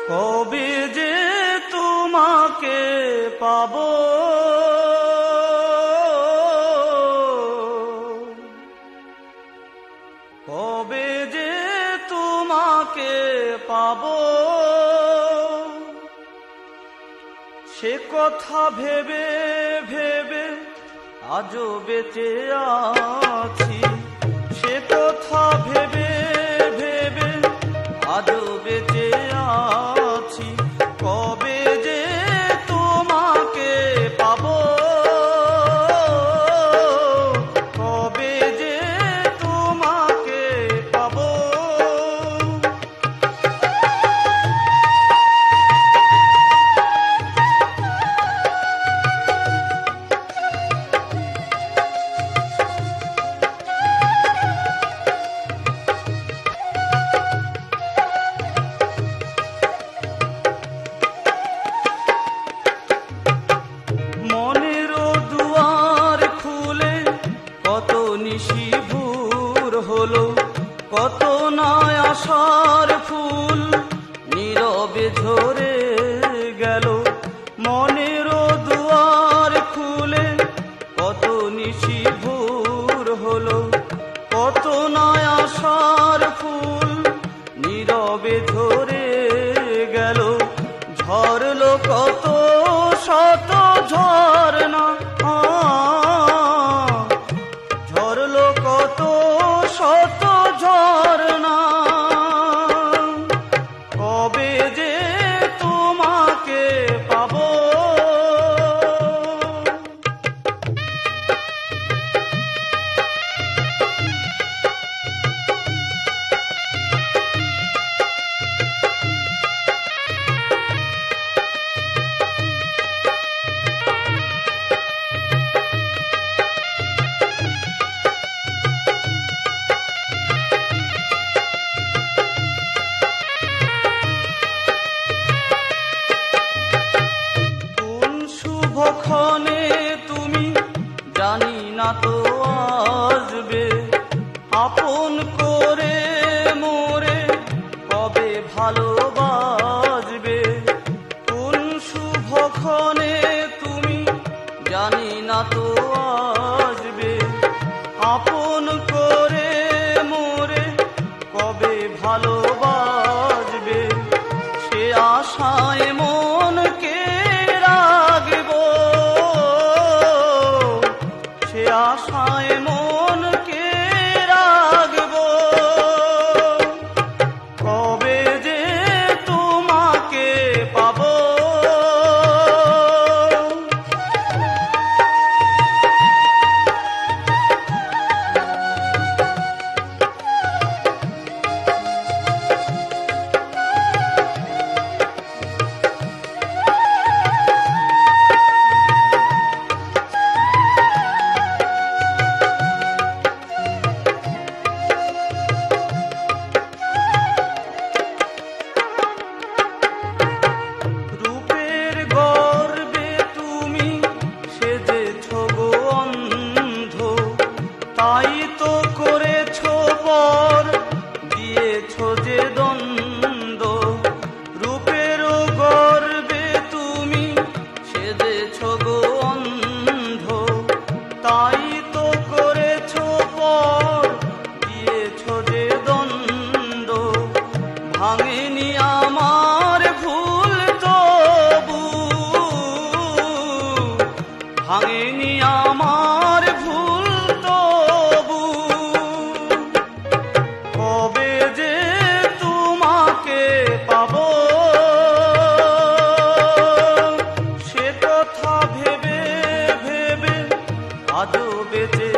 কবে যে তোমাকে পাবো, কবে যে তোমাকে পাবো, সে কথা ভেবে ভেবে আজও বেঁচে আছি। সে কথা ভেবে ভেবে আজও বেঁচে আছি। কবে যে তোমাকে পাবো, কবে যে তোমাকে পাবো। নিশিভোর হলো, কত নয় আশার ফুল নীরবে ঝরে গেল। মনের দুয়ার খুলে কত নিশিভোর হলো, কত নয় আশার ফুল নীরবে ঝরে গেল। ঝরলো কত শত ঝরনা, ঝরলো কত শত ঝরনা। কবে যে তোমাকে পাবো, কখনে তুমি জানি না তো আসবে, আপন করে মোরে কবে ভালোবাসবে। কোন শুভক্ষণে তুমি জানি না তো আসবে, আপন করে মোরে কবে ভালোবাসবে। সে আশায় মনকে রাখবো, সে আশায় মনকে রাখবো। কবে যে তোমাকে পাবো, তাই তো করেছো পর, দিয়েছো যে দ্বন্দ্ব। রূপের গর্বে তুমি সেজেছো গো অন্ধ, তাই তো করেছো পর, দিয়েছো যে দ্বন্দ্ব। ভাঙেনি আমার ভুল তবু, ভাঙেনি আমার ভুল তবু। কবে যে তোমাকে পাবো, সে কথা ভেবে ভেবে আজও বেঁচে